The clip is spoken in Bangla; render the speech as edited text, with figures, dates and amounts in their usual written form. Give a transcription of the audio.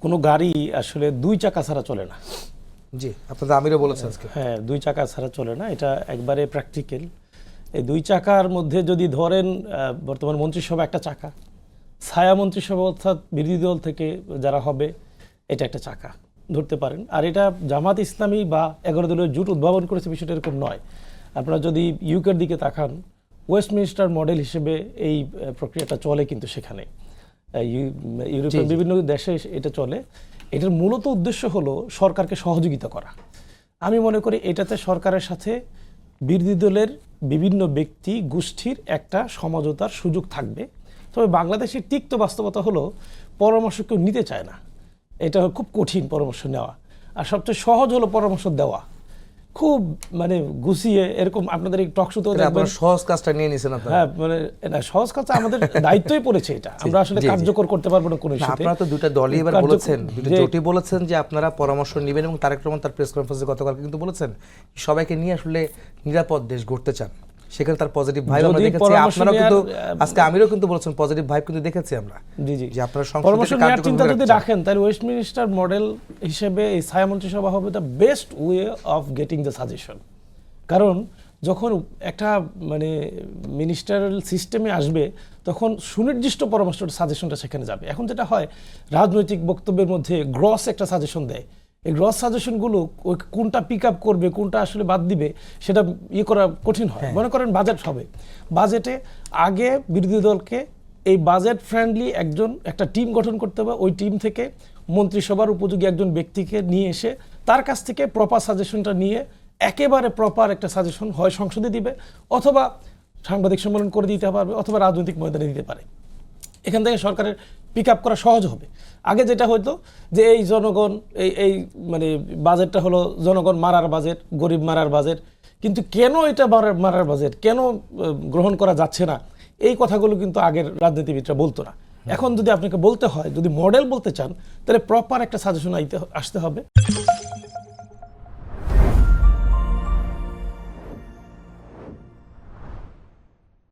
কোনো গাড়ি আসলে দুই চাকা ছাড়া চলে না। জি, আপনাদের আমিরও বলেছেন আজকে। হ্যাঁ, দুই চাকা ছাড়া চলে না, এটা একবারে প্র্যাকটিক্যাল। এই দুই চাকার মধ্যে যদি ধরেন বর্তমান মন্ত্রিসভা একটা চাকা, ছায়া মন্ত্রিসভা অর্থাৎ বিরোধী দল থেকে যারা হবে এটা একটা চাকা ধরতে পারেন। আর এটা জামাত ইসলামী বা 11 দলীয় জোট উদ্ভাবন করেছে বিষয়টা এরকম নয়। আপনারা যদি ইউকের দিকে তাকান, ওয়েস্টমিনিস্টার মডেল হিসেবে এই প্রক্রিয়াটা চলে, কিন্তু সেখানে ইউরোপের বিভিন্ন দেশে এটা চলে। এটার মূলত উদ্দেশ্য হলো সরকারকে সহযোগিতা করা। আমি মনে করি এটাতে সরকারের সাথে বিরোধী দলের বিভিন্ন ব্যক্তি গোষ্ঠীর একটা সমঝোতার সুযোগ থাকবে। তবে বাংলাদেশের তিক্ত বাস্তবতা হলো পরামর্শ কেউ নিতে চায় না। এটা খুব কঠিন পরামর্শ নেওয়া, আর সবচেয়ে সহজ হলো পরামর্শ দেওয়া। খুব মানে গুছিয়ে এরকম আপনাদের এই টক শোতেও দেখবেন সহজ কাজটা নিয়ে নিছেন আপনারা। হ্যাঁ, মানে না, সহজ কাজটা আমাদের দায়িত্বই পড়েছে, এটা আমরা আসলে কার্যকর করতে পারবো না কোনো ইস্যুতে। আপনারা তো দুইটা দলই এবার বলেছেন, দুটো জোটই বলেছেন যে আপনারা পরামর্শ নেবেন, এবং তারেক রহমান তার প্রেস কনফারেন্সে গতকাল কিন্তু বলেছেন সবাইকে নিয়ে আসলে নিরাপদ দেশ গড়তে চান। সেখানে তার পজিটিভ ভাইব আমরা দেখেছি। আপনারা কিন্তু আজকে আমিরও কিন্তু বলেছেন পজিটিভ ভাইব কিন্তু দেখেছি আমরা। জি জি, যে আপনারা পরামর্শ নেওয়ার চিন্তা যদি রাখেন তাহলে ওয়েস্টমিনিস্টার মডেল হিসেবে এই ছায়া মন্ত্রিসভা হবে the best way of getting the suggestion. কারণ যখন একটা মানে মিনিস্টারিয়াল সিস্টেমে আসবে তখন সুনির্দিষ্ট পরামর্শ সাজেশনটা সেখানে যাবে। এখন যেটা হয়, রাজনৈতিক বক্তব্যের মধ্যে গ্রস একটা সাজেশন দেয়। এই গ্রস সাজেশনগুলো ওই কোনটা পিক আপ করবে, কোনটা আসলে বাদ দিবে, সেটা ইয়ে করা কঠিন হয়। মনে করেন বাজেট হবে, বাজেটে আগে বিরোধী দলকে এই বাজেট ফ্রেন্ডলি একটা টিম গঠন করতে হবে। ওই টিম থেকে মন্ত্রিসভার উপযোগী একজন ব্যক্তিকে নিয়ে এসে তার কাছ থেকে প্রপার সাজেশনটা নিয়ে একেবারে প্রপার একটা সাজেশন হয় সংসদে দিবে, অথবা সাংবাদিক সম্মেলন করে দিতে পারবে, অথবা রাজনৈতিক ময়দানে দিতে পারে। এখান থেকে সরকারের পিক আপ করা সহজ হবে। আগে যেটা হতো যে এই জনগণ এই মানে বাজেটটা হলো জনগণ মারার বাজেট, গরিব মারার বাজেট, কিন্তু কেন এটা মারার বাজেট, কেন গ্রহণ করা যাচ্ছে না, এই কথাগুলো কিন্তু আগের রাজনীতিবিদরা বলতো না। এখন যদি আপনাকে বলতে হয়, যদি মডেল বলতে চান, তাহলে প্রপার একটা সাজেশন আসতে হবে।